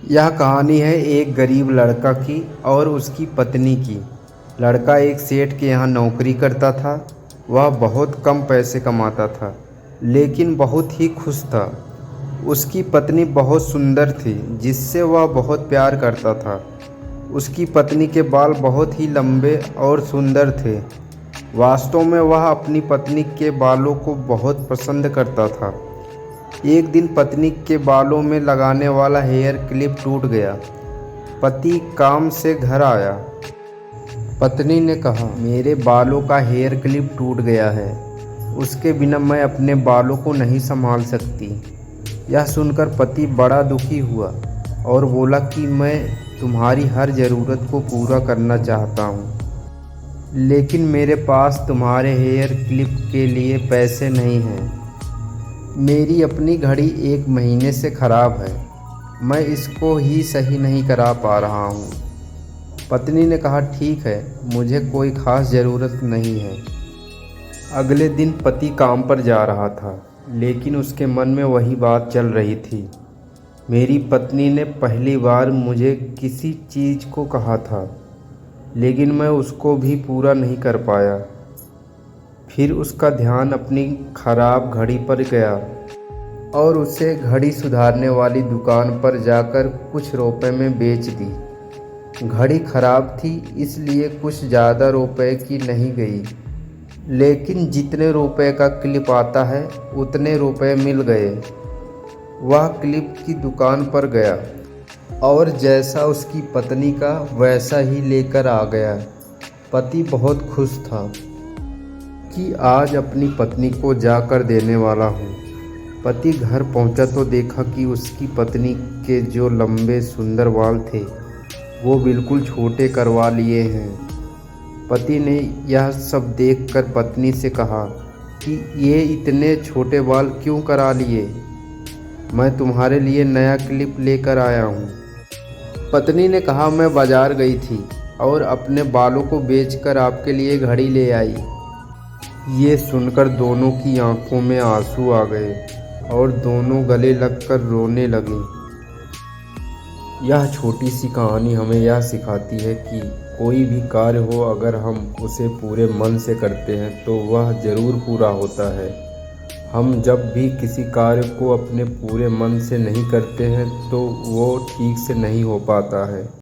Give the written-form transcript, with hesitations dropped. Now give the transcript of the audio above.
यह कहानी है एक गरीब लड़का की और उसकी पत्नी की। लड़का एक सेठ के यहाँ नौकरी करता था। वह बहुत कम पैसे कमाता था, लेकिन बहुत ही खुश था। उसकी पत्नी बहुत सुंदर थी, जिससे वह बहुत प्यार करता था। उसकी पत्नी के बाल बहुत ही लंबे और सुंदर थे। वास्तव में वह अपनी पत्नी के बालों को बहुत पसंद करता था। एक दिन पत्नी के बालों में लगाने वाला हेयर क्लिप टूट गया। पति काम से घर आया। पत्नी ने कहा, मेरे बालों का हेयर क्लिप टूट गया है। उसके बिना मैं अपने बालों को नहीं संभाल सकती। यह सुनकर पति बड़ा दुखी हुआ और बोला कि मैं तुम्हारी हर ज़रूरत को पूरा करना चाहता हूँ, लेकिन मेरे पास तुम्हारे हेयर क्लिप के लिए पैसे नहीं हैं। मेरी अपनी घड़ी 1 महीने से ख़राब है। मैं इसको ही सही नहीं करा पा रहा हूँ। पत्नी ने कहा, ठीक है, मुझे कोई ख़ास ज़रूरत नहीं है। अगले दिन पति काम पर जा रहा था, लेकिन उसके मन में वही बात चल रही थी। मेरी पत्नी ने पहली बार मुझे किसी चीज़ को कहा था, लेकिन मैं उसको भी पूरा नहीं कर पाया। फिर उसका ध्यान अपनी खराब घड़ी पर गया और उसे घड़ी सुधारने वाली दुकान पर जाकर कुछ रुपए में बेच दी। घड़ी खराब थी, इसलिए कुछ ज़्यादा रुपए की नहीं गई, लेकिन जितने रुपए का क्लिप आता है उतने रुपए मिल गए। वह क्लिप की दुकान पर गया और जैसा उसकी पत्नी का वैसा ही लेकर आ गया। पति बहुत खुश था कि आज अपनी पत्नी को जाकर देने वाला हूँ। पति घर पहुँचा तो देखा कि उसकी पत्नी के जो लंबे सुंदर बाल थे वो बिल्कुल छोटे करवा लिए हैं। पति ने यह सब देखकर पत्नी से कहा कि ये इतने छोटे बाल क्यों करा लिए? मैं तुम्हारे लिए नया क्लिप लेकर आया हूँ। पत्नी ने कहा, मैं बाजार गई थी और अपने बालों को बेचकर आपके लिए घड़ी ले आई। ये सुनकर दोनों की आंखों में आंसू आ गए और दोनों गले लगकर रोने लगे। यह छोटी सी कहानी हमें यह सिखाती है कि कोई भी कार्य हो, अगर हम उसे पूरे मन से करते हैं तो वह ज़रूर पूरा होता है। हम जब भी किसी कार्य को अपने पूरे मन से नहीं करते हैं तो वो ठीक से नहीं हो पाता है।